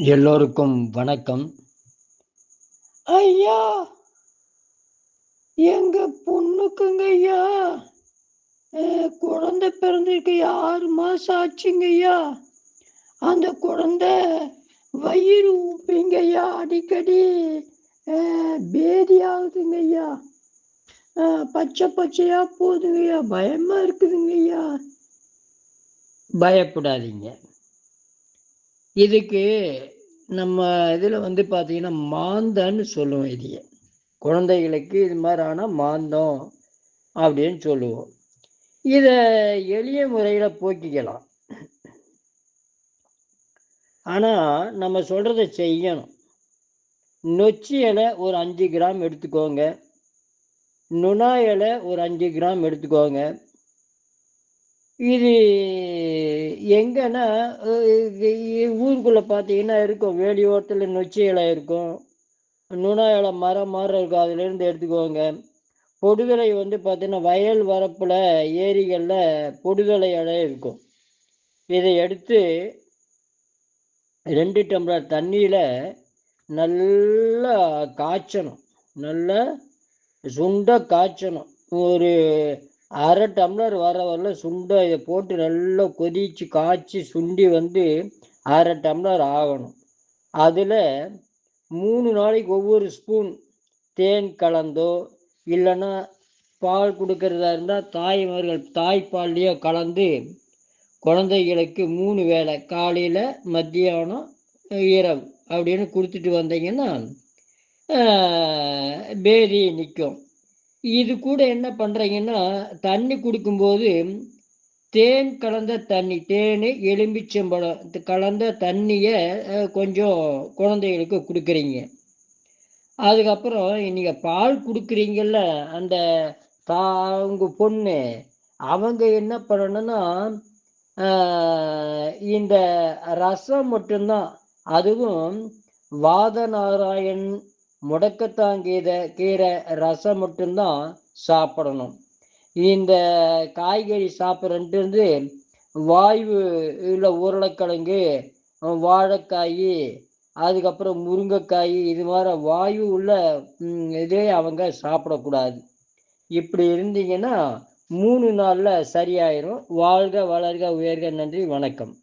எல்லோருக்கும் வணக்கம். ஐயா, எங்க பொண்ணுக்குங்க ஐயா, குழந்தை பிறந்திருக்கு. 6 மாசம் ஆச்சுங்க ஐயா. அந்த குழந்தை வயிறு ஊப்பிங்க ஐயா, அடிக்கடி பேதி ஆகுதுங்க ஐயா. பச்சை பச்சையா போகுதுங்க ஐயா, பயமா இருக்குதுங்க ஐயா. பயப்படாதீங்க. இதுக்கு நம்ம இதில் பார்த்தீங்கன்னா மாந்தன்னு சொல்லுவோம். இதைய குழந்தைகளுக்கு இது மாதிரி ஆனால் மாந்தம் அப்படின்னு சொல்லுவோம். இதை எளிய முறையில் போக்கிக்கலாம். ஆனால் நம்ம சொல்கிறத செய்யணும். நொச்சி இலை ஒரு 5 கிராம் எடுத்துக்கோங்க. நுணா இலை ஒரு 5 கிராம் எடுத்துக்கோங்க. இது எங்கன்னா ஊருக்குள்ளே பார்த்தீங்கன்னா இருக்கும், வேலி ஓரத்தில் நொச்சி இலை இருக்கும், நுணா இலை மரம் இருக்கும், அதுலேருந்து எடுத்துக்கோங்க. பொடுதலை பார்த்தீங்கன்னா வயல் வரப்பில் ஏரிகளில் பொடுதலை இலை இருக்கும். இதை எடுத்து 2 டம்ளர் தண்ணியில் நல்லா காய்ச்சணும். நல்லா சுண்ட காய்ச்சணும். ஒரு அரை டம்ளர் வரல சுண்ட இதை போட்டு நல்லா கொதித்து காய்ச்சி சுண்டி அரை டம்ளர் ஆகணும். அதில் 3 நாளைக்கு ஒவ்வொரு ஸ்பூன் தேன் கலந்தோ இல்லைன்னா பால் கொடுக்கறதா இருந்தால் தாய்மார்கள் தாய்ப்பால்லையோ கலந்து குழந்தைகளுக்கு 3 வேளை காலையில் மத்தியானம் இரவு அப்படின்னு கொடுத்துட்டு வந்தீங்கன்னா பேதி நிற்கும். இது கூட என்ன பண்ணுறீங்கன்னா தண்ணி கொடுக்கும்போது தேன் கலந்த தண்ணி, தேன் எலும்பிச்சம்பழம் கலந்த தண்ணியை கொஞ்சம் குழந்தைகளுக்கு கொடுக்குறீங்க. அதுக்கப்புறம் நீங்கள் பால் கொடுக்குறீங்கல்ல அந்த உங்கள் பொண்ணு, அவங்க என்ன பண்ணணும்னா இந்த ரசம் மட்டும்தான், அதுவும் வாதநாராயண் கீரை ரசம் மட்டும்தான் சாப்பிடணும். இந்த காய்கறி சாப்பிட்றது வாயு இல்லை உருளைக்கிழங்கு, வாழைக்காய், அதுக்கப்புறம் முருங்கைக்காய், இது மாதிரி வாயு உள்ள இதே அவங்க சாப்பிடக்கூடாது. இப்படி இருந்தீங்கன்னா 3 நாளில் சரியாயிரும். வாழ்க வளர்க உயர்க. நன்றி, வணக்கம்.